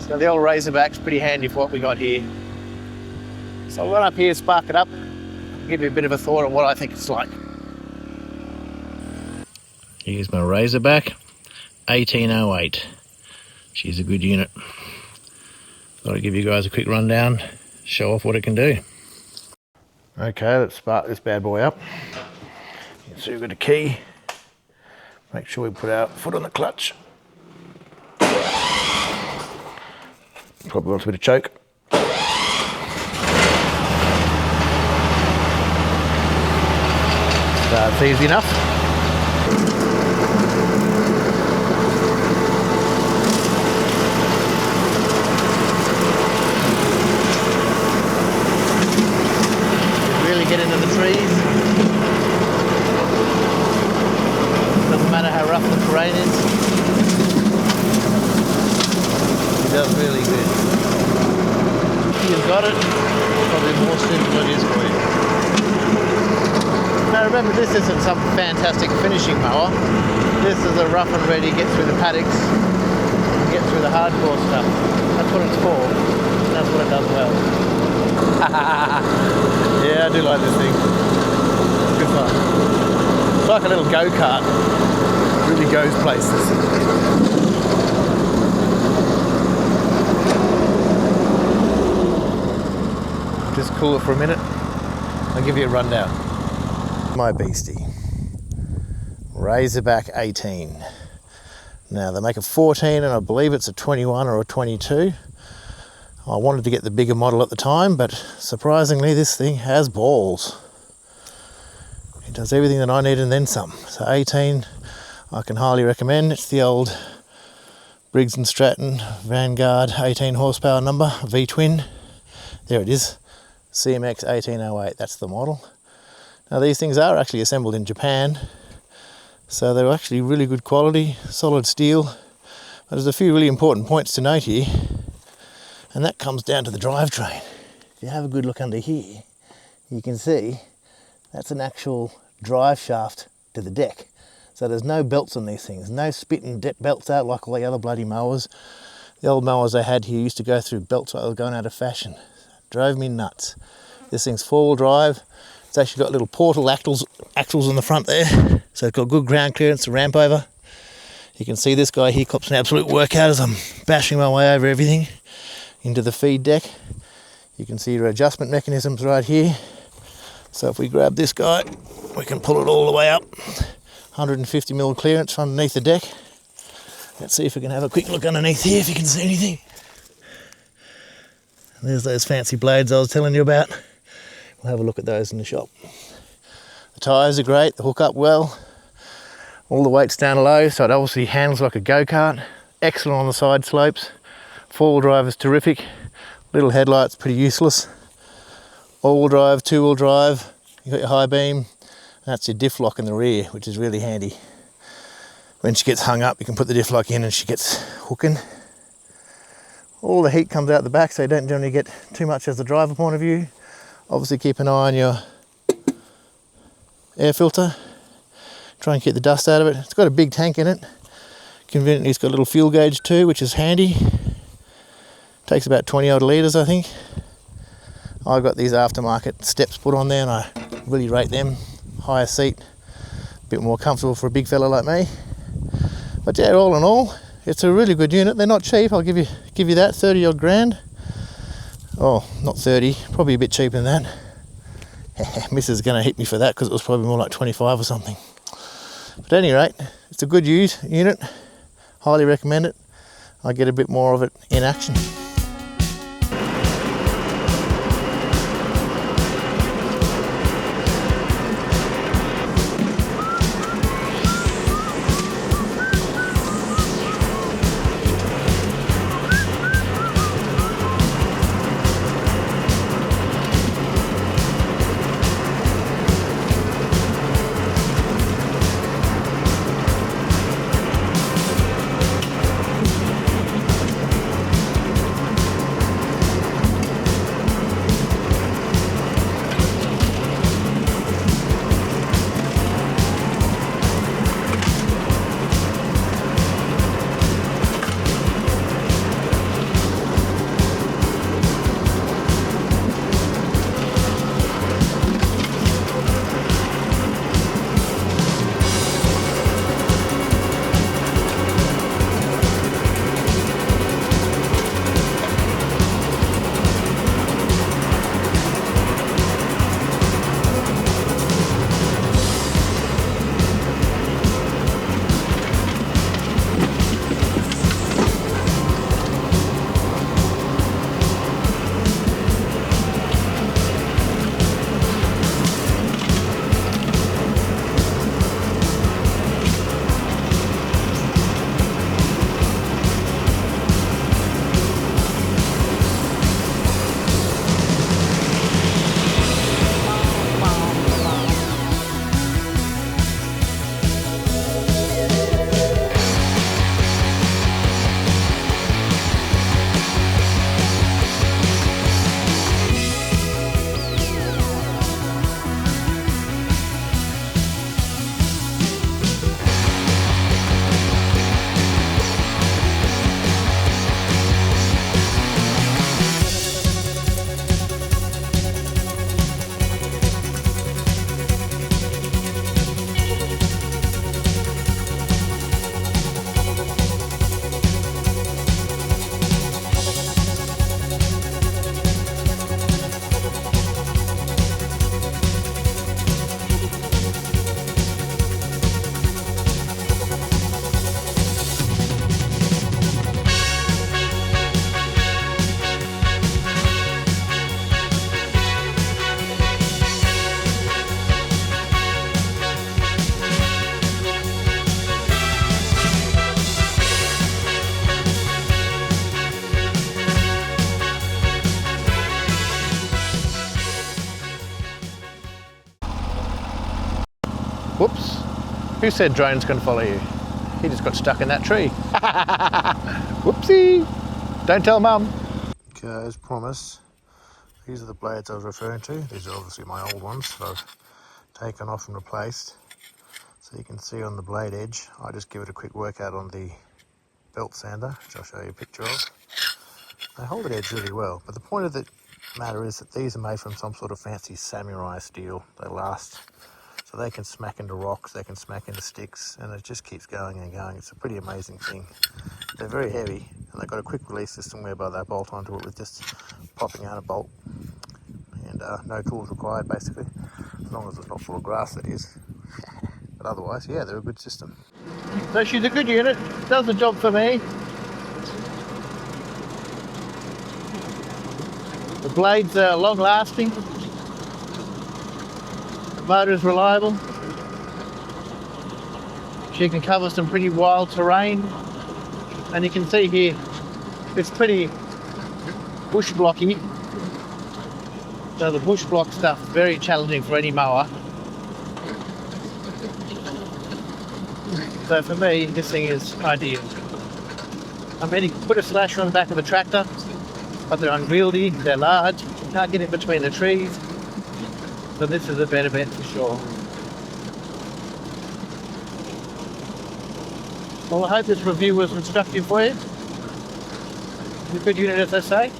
So the old Razorback's pretty handy for what we got here. So I'll run up here, spark it up, give you a bit of a thought on what I think it's like. Here's my Razorback 1808. She's a good unit. Thought I'd give you guys a quick rundown, show off what it can do. Okay, let's spark this bad boy up. You can see we've got a key. Make sure we put our foot on the clutch. Probably wants a bit of choke. That's easy enough. Really get into the trees. Doesn't matter how rough the terrain is. It does really good. You've got it, probably more simple than it is for you. Now remember, this isn't some fantastic finishing mower. This is a rough and ready, get through the paddocks, get through the hardcore stuff. That's what it's for. That's what it does well. Yeah, I do like this thing. It's good fun. It's like a little go-kart. It really goes places. Just cool it for a minute. I'll give you a rundown. My beastie, Razorback 18. Now they make a 14 and I believe it's a 21 or a 22. I wanted to get the bigger model at the time, but surprisingly this thing has balls. It does everything that I need and then some. So 18 I can highly recommend. It's the old Briggs & Stratton Vanguard 18 horsepower number, V-twin. There it is. CMX1808, that's the model. Now these things are actually assembled in Japan, so they're actually really good quality, solid steel. But there's a few really important points to note here, and that comes down to the drivetrain. If you have a good look under here, you can see that's an actual drive shaft to the deck. So there's no belts on these things, no spitting belts out like all the other bloody mowers. The old mowers they had here used to go through belts like they were going out of fashion. Drove me nuts. This thing's four-wheel drive. It's actually got little portal axles on the front there, so it's got good ground clearance to ramp over. You can see this guy here cops an absolute workout as I'm bashing my way over everything into the feed deck. You can see your adjustment mechanisms right here. So if we grab this guy, we can pull it all the way up. 150mm clearance from underneath the deck. Let's see if we can have a quick look underneath here if you can see anything. There's those fancy blades I was telling you about. We'll have a look at those in the shop. The tyres are great, they hook up well. All the weight's down low, so it obviously handles like a go-kart. Excellent on the side slopes. Four-wheel drive is terrific. Little headlights, pretty useless. All-wheel drive, two-wheel drive. You've got your high beam. And that's your diff lock in the rear, which is really handy. When she gets hung up, you can put the diff lock in and she gets hooking. All the heat comes out the back, so you don't generally get too much as the driver point of view. Obviously keep an eye on your air filter. Try and keep the dust out of it. It's got a big tank in it. Conveniently it's got a little fuel gauge too, which is handy. Takes about 20 odd litres I think. I've got these aftermarket steps put on there and I really rate them. Higher seat, a bit more comfortable for a big fella like me. But yeah, all in all, it's a really good unit. They're not cheap, I'll give you that, 30 odd grand. Oh, not 30, probably a bit cheaper than that. Missus is going to hit me for that because it was probably more like 25 or something. But at any rate, it's a good unit. Highly recommend it. I get a bit more of it in action. Whoops. Who said drones can follow you? He just got stuck in that tree. Whoopsie. Don't tell Mum. Okay, as promised, these are the blades I was referring to. These are obviously my old ones that I've taken off and replaced. So you can see on the blade edge, I just give it a quick workout on the belt sander, which I'll show you a picture of. They hold the edge really well, but the point of the matter is that these are made from some sort of fancy samurai steel. They last, so they can smack into rocks, they can smack into sticks, and it just keeps going and going. It's a pretty amazing thing. They're very heavy, and they've got a quick release system whereby they bolt onto it with just popping out a bolt, and no tools required basically, as long as it's not full of grass, that is. But otherwise, yeah, they're a good system. So she's a good unit, does the job for me. The blades are long lasting, the motor is reliable, she can cover some pretty wild terrain, and you can see here it's pretty bush blocky, so the bush block stuff is very challenging for any mower. So for me, this thing is ideal. I mean, you can put a slasher on the back of a tractor, but they're unwieldy, they're large, you can't get in between the trees. So this is a better bet for sure. Well, I hope this review was instructive for you. It's a good unit, as I say.